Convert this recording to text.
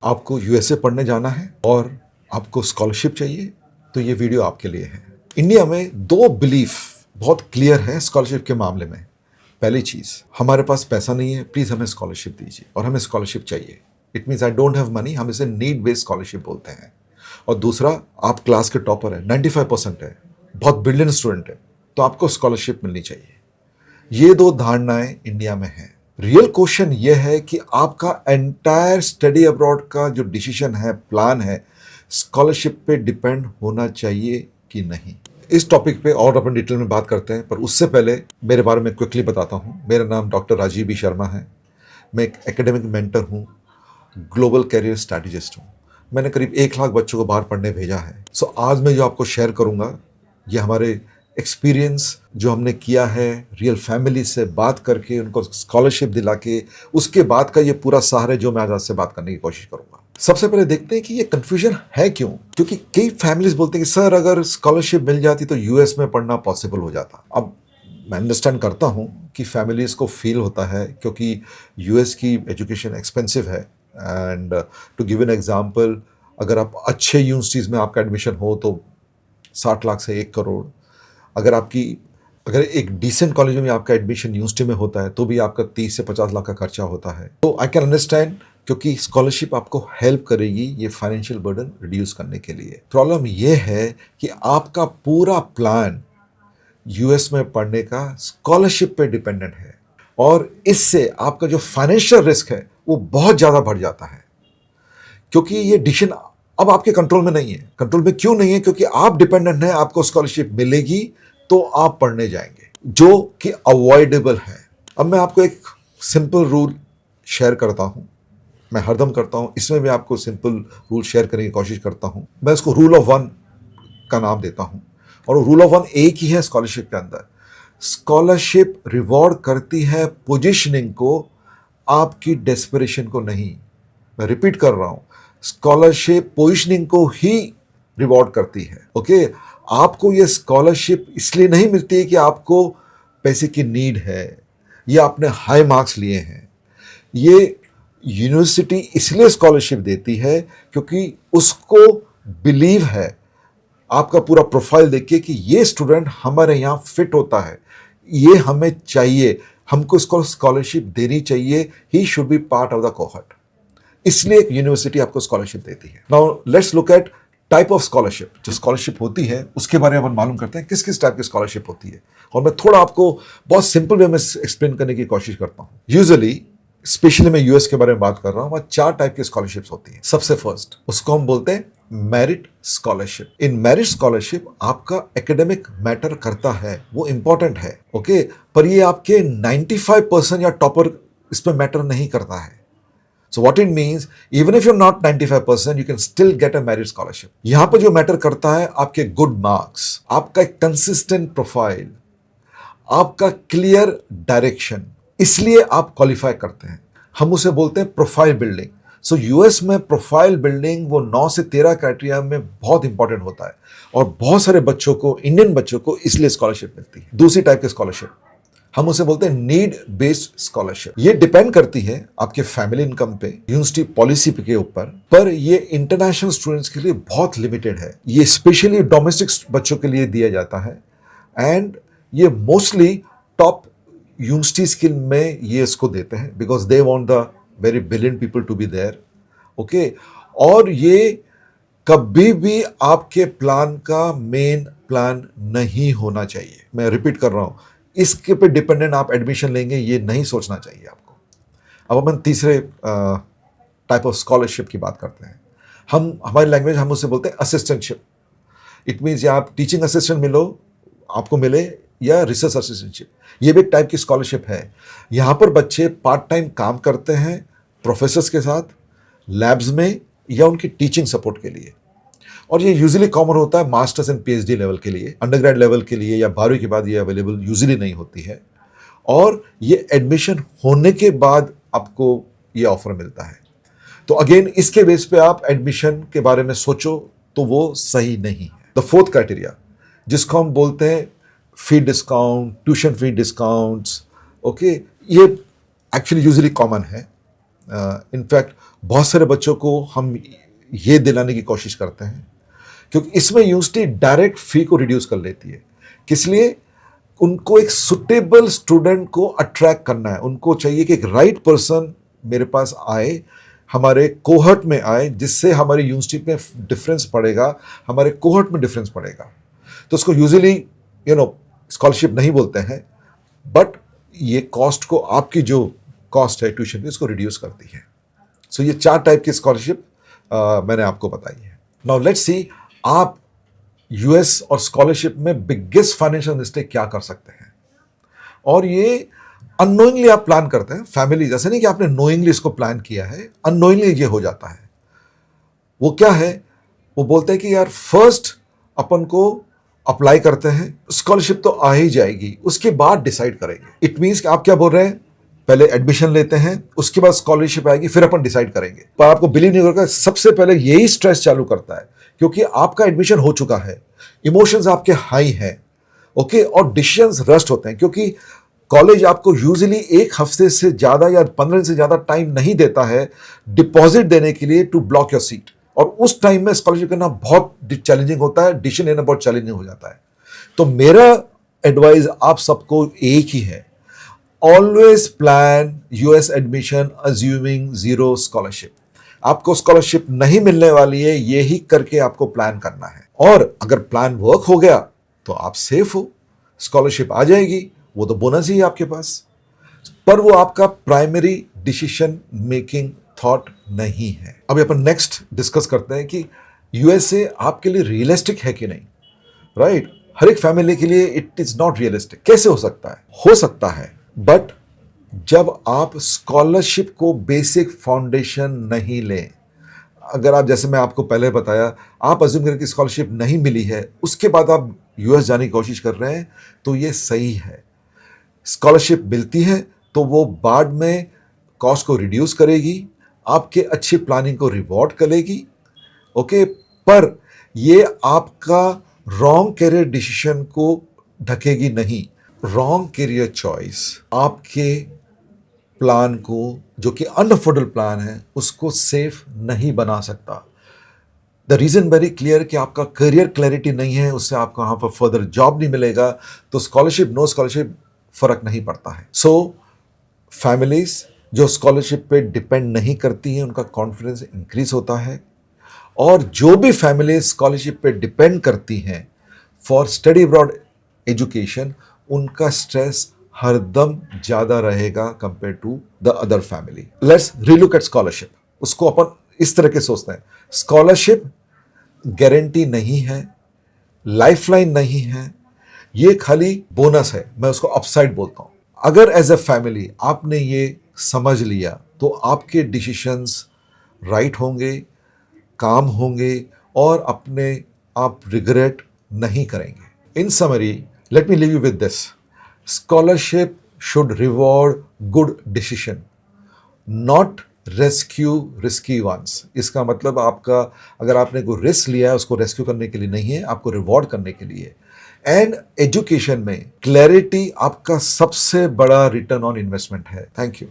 आपको यूएसए पढ़ने जाना है और आपको स्कॉलरशिप चाहिए, तो ये वीडियो आपके लिए है। इंडिया में दो बिलीफ बहुत क्लियर है स्कॉलरशिप के मामले में। पहली चीज़, हमारे पास पैसा नहीं है, प्लीज़ हमें स्कॉलरशिप दीजिए, और हमें स्कॉलरशिप चाहिए। It means I don't have money, हम इसे नीड बेस्ड स्कॉलरशिप बोलते हैं। और दूसरा, आप क्लास के टॉपर है, 95% है, बहुत ब्रिलियंट स्टूडेंट है, तो आपको स्कॉलरशिप मिलनी चाहिए। ये दो धारणाएं इंडिया में हैं। रियल क्वेश्चन ये है कि आपका एंटायर स्टडी अब्रॉड का जो डिसीजन है, प्लान है, स्कॉलरशिप पे डिपेंड होना चाहिए कि नहीं। इस टॉपिक पे और अपन डिटेल में बात करते हैं, पर उससे पहले मेरे बारे में क्विकली बताता हूँ। मेरा नाम डॉक्टर राजीव बी शर्मा है। मैं एक एकेडमिक मेंटर हूँ, ग्लोबल कैरियर स्ट्रैटेजिस्ट हूँ। मैंने करीब 1 लाख बच्चों को बाहर पढ़ने भेजा है। सो आज मैं जो आपको शेयर करूँगा, ये हमारे एक्सपीरियंस जो हमने किया है, रियल फैमिली से बात करके उनको स्कॉलरशिप दिला के, उसके बाद का ये पूरा सहारा जो मैं आज आपसे बात करने की कोशिश करूँगा। सबसे पहले देखते हैं कि ये कन्फ्यूजन है क्यों। क्योंकि कई फैमिलीज बोलते हैं कि सर अगर स्कॉलरशिप मिल जाती तो यूएस में पढ़ना पॉसिबल हो जाता। अब मैं अंडरस्टैंड करता हूँ कि फैमिलीज़ को फील होता है, क्योंकि यूएस की एजुकेशन एक्सपेंसिव है। And to give an example, अगर आप अच्छे यूनिवर्सिटीज़ में आपका एडमिशन हो तो 60 लाख से 1 करोड़। अगर एक डिसेंट कॉलेज में आपका एडमिशन यूनिवर्सिटी में होता है तो भी आपका 30 से 50 लाख का खर्चा होता है। तो आई कैन अंडरस्टैंड, क्योंकि स्कॉलरशिप आपको हेल्प करेगी ये फाइनेंशियल बर्डन रिड्यूस करने के लिए। प्रॉब्लम ये है कि आपका पूरा प्लान यूएस में पढ़ने का स्कॉलरशिप पे डिपेंडेंट है, और इससे आपका जो फाइनेंशियल रिस्क है वो बहुत ज़्यादा बढ़ जाता है। क्योंकि ये डिसीजन अब आपके कंट्रोल में नहीं है। कंट्रोल में क्यों नहीं है? क्योंकि आप डिपेंडेंट हैं, आपको स्कॉलरशिप मिलेगी तो आप पढ़ने जाएंगे, जो कि अवॉइडेबल है। अब मैं आपको एक सिंपल रूल शेयर करता हूं, मैं हरदम करता हूं, इसमें भी आपको सिंपल रूल शेयर करने की कोशिश करता हूं। मैं इसको रूल ऑफ वन का नाम देता हूं, और रूल ऑफ वन एक ही है स्कॉलरशिप के अंदर। स्कॉलरशिप रिवॉर्ड करती है पोजीशनिंग को, आपकी डेस्परेशन को नहीं। मैं रिपीट कर रहा हूं, स्कॉलरशिप पोजीशनिंग को ही रिवॉर्ड करती है। ओके, आपको ये स्कॉलरशिप इसलिए नहीं मिलती है कि आपको पैसे की नीड है या आपने हाई मार्क्स लिए हैं। ये यूनिवर्सिटी इसलिए स्कॉलरशिप देती है क्योंकि उसको बिलीव है, आपका पूरा प्रोफाइल देख के, कि ये स्टूडेंट हमारे यहाँ फिट होता है, ये हमें चाहिए, हमको इसको स्कॉलरशिप देनी चाहिए, he should be part of the cohort. इसलिए एक यूनिवर्सिटी आपको स्कॉलरशिप देती है। Now let's look at type of scholarship. जो स्कॉलरशिप होती है उसके बारे में हम मालूम करते हैं किस किस टाइप की स्कॉलरशिप होती है, और मैं थोड़ा आपको बहुत सिंपल वे में एक्सप्लेन करने की कोशिश करता हूँ। यूजुअली, स्पेशली मैं यूएस के बारे में बात कर रहा हूँ, वहाँ 4 टाइप की स्कॉलरशिप्स होती हैं। सबसे फर्स्ट, उसको हम बोलते हैं merit scholarship. In merit scholarship आपका एकेडमिक मैटर करता है, वो इंपॉर्टेंट है, ओके, पर ये आपके 95% या टॉपर इस पर मैटर नहीं करता है। So what it means, even if you're not 95%, you can still get a merit scholarship. यहां पर जो मैटर करता है आपके गुड मार्क्स, आपका एक कंसिस्टेंट प्रोफाइल, आपका क्लियर डायरेक्शन, इसलिए आप क्वालिफाई करते हैं। हम उसे बोलते हैं प्रोफाइल बिल्डिंग। सो यूएस में प्रोफाइल बिल्डिंग वो 9 से 13 क्राइटेरिया में बहुत इंपॉर्टेंट होता है, और बहुत सारे बच्चों को, इंडियन बच्चों को, इसलिए स्कॉलरशिप मिलती है। दूसरी टाइप की स्कॉलरशिप हम उसे बोलते हैं नीड बेस्ड स्कॉलरशिप। ये डिपेंड करती है आपके फैमिली इनकम पे, यूनिवर्सिटी पॉलिसी के ऊपर, पर ये इंटरनेशनल स्टूडेंट्स के लिए बहुत लिमिटेड है। ये स्पेशली डोमेस्टिक बच्चों के लिए दिया जाता है, एंड ये मोस्टली टॉप यूनिवर्सिटीज के में ये इसको देते हैं, because they want the very brilliant people to be there, okay. और ये कभी भी आपके प्लान का मेन प्लान नहीं होना चाहिए। मैं रिपीट कर रहा हूं, इसके पे डिपेंडेंट आप एडमिशन लेंगे, ये नहीं सोचना चाहिए आपको। अब अपन तीसरे टाइप ऑफ स्कॉलरशिप की बात करते हैं। हमारी लैंग्वेज हम उसे बोलते हैं असिस्टेंटशिप। इट मीन्स या आप टीचिंग असिस्टेंट आपको मिले, या रिसर्च असिस्टेंटशिप, ये भी एक टाइप की स्कॉलरशिप है। यहाँ पर बच्चे पार्ट टाइम काम करते हैं प्रोफेसर्स के साथ, लैब्स में, या उनकी टीचिंग सपोर्ट के लिए। और ये यूजुअली कॉमन होता है मास्टर्स एंड पीएचडी लेवल के लिए। अंडरग्रेड लेवल के लिए या 12वीं के बाद ये अवेलेबल यूजुअली नहीं होती है, और ये एडमिशन होने के बाद आपको ये ऑफर मिलता है। तो अगेन इसके बेस पे आप एडमिशन के बारे में सोचो तो वो सही नहीं है। द फोर्थ क्राइटेरिया, जिसको हम बोलते हैं fee discount, tuition fee discounts, okay, ये एक्चुअली यूजुअली कॉमन है। इनफैक्ट बहुत सारे बच्चों को हम ये दिलाने की कोशिश करते हैं, क्योंकि इसमें यूनिवर्सिटी डायरेक्ट फी को रिड्यूस कर लेती है। किस लिए? उनको एक सुटेबल स्टूडेंट को अट्रैक्ट करना है। उनको चाहिए कि एक राइट पर्सन मेरे पास आए, हमारे कोहर्ट में आए, जिससे हमारी यूनिवर्सिटी में डिफरेंस पड़ेगा, हमारे कोहर्ट में डिफरेंस पड़ेगा। तो उसको यूजुअली स्कॉलरशिप नहीं बोलते हैं, बट ये कॉस्ट को, आपकी जो कॉस्ट है ट्यूशन की, उसको रिड्यूस करती है। सो ये 4 टाइप की स्कॉलरशिप मैंने आपको बताई है। नाउ लेट्स सी, आप यूएस और स्कॉलरशिप में बिगेस्ट फाइनेंशियल मिस्टेक क्या कर सकते हैं। और ये अननोइंगली आप प्लान करते हैं, फैमिली, जैसे नहीं कि आपने नोइंगली इसको प्लान किया है, अननोइंगली ये हो जाता है। वो क्या है? वो बोलते हैं कि यार फर्स्ट अपन को अप्लाई करते हैं, स्कॉलरशिप तो आ ही जाएगी, उसके बाद डिसाइड करेंगे। इट मीन्स कि आप क्या बोल रहे हैं, पहले एडमिशन लेते हैं, उसके बाद स्कॉलरशिप आएगी, फिर अपन डिसाइड करेंगे। पर आपको बिलीव नहीं होगा, सबसे पहले यही स्ट्रेस चालू करता है, क्योंकि आपका एडमिशन हो चुका है, इमोशंस आपके हाई हैं, ओके, और डिसीजंस रस्ट होते हैं, क्योंकि कॉलेज आपको यूजुअली 1 हफ्ते से ज्यादा या 15 दिन से ज्यादा टाइम नहीं देता है डिपॉजिट देने के लिए, टू ब्लॉक योर सीट। और उस टाइम में स्कॉलरशिप करना बहुत चैलेंजिंग होता है, डिसीजन लेना बहुत चैलेंजिंग हो जाता है। तो मेरा एडवाइस आप सबको एक ही है, always plan US admission assuming 0 scholarship. आपको स्कॉलरशिप नहीं मिलने वाली है, यही करके आपको प्लान करना है। और अगर प्लान वर्क हो गया तो आप सेफ हो, स्कॉलरशिप आ जाएगी, वो तो बोनस ही है आपके पास, पर वो आपका प्राइमरी डिसीजन मेकिंग थॉट नहीं है। अभी अपन नेक्स्ट डिस्कस करते हैं कि यूएसए आपके लिए रियलिस्टिक है कि नहीं, राइट? हर एक फैमिली के लिए इट इज नॉट रियलिस्टिक। कैसे हो सकता है? हो सकता है, बट जब आप स्कॉलरशिप को बेसिक फाउंडेशन नहीं लें। अगर आप, जैसे मैं आपको पहले बताया, आप अज्यूम करें कि स्कॉलरशिप नहीं मिली है, उसके बाद आप यूएस जाने की कोशिश कर रहे हैं, तो ये सही है। स्कॉलरशिप मिलती है तो वो बाद में कॉस्ट को रिड्यूस करेगी, आपके अच्छी प्लानिंग को रिवॉर्ड करेगी, ओके, पर ये आपका रॉन्ग करियर डिसीजन को ढकेगी नहीं। रॉन्ग करियर चॉइस आपके प्लान को, जो कि अनअफोर्डेबल प्लान है, उसको सेफ नहीं बना सकता। द रीजन वेरी क्लियर कि आपका करियर क्लैरिटी नहीं है, उससे आपको वहां पर फर्दर जॉब नहीं मिलेगा, तो स्कॉलरशिप नो स्कॉलरशिप फर्क नहीं पड़ता है। सो फैमिलीज जो स्कॉलरशिप पे डिपेंड नहीं करती हैं, उनका कॉन्फिडेंस इंक्रीज होता है। और जो भी फैमिली स्कॉलरशिप पे डिपेंड करती हैं फॉर स्टडी अब्रॉड एजुकेशन, उनका स्ट्रेस हरदम ज्यादा रहेगा compare to the other family. Let's relook at scholarship. उसको अपन इस तरह के सोचते हैं, स्कॉलरशिप गारंटी नहीं है, लाइफलाइन नहीं है, ये खाली बोनस है। मैं उसको अपसाइड बोलता हूं। अगर एज ए फैमिली आपने ये समझ लिया, तो आपके डिसीशंस राइट होंगे, काम होंगे, और अपने आप रिग्रेट नहीं करेंगे। In summary, let me leave you with this, scholarship should reward good decision, not rescue risky ones. इसका मतलब आपका, अगर आपने कोई रिस्क लिया है, उसको रेस्क्यू करने के लिए नहीं है, आपको रिवॉर्ड करने के लिए। एंड एजुकेशन में क्लैरिटी आपका सबसे बड़ा रिटर्न ऑन इन्वेस्टमेंट है। Thank you.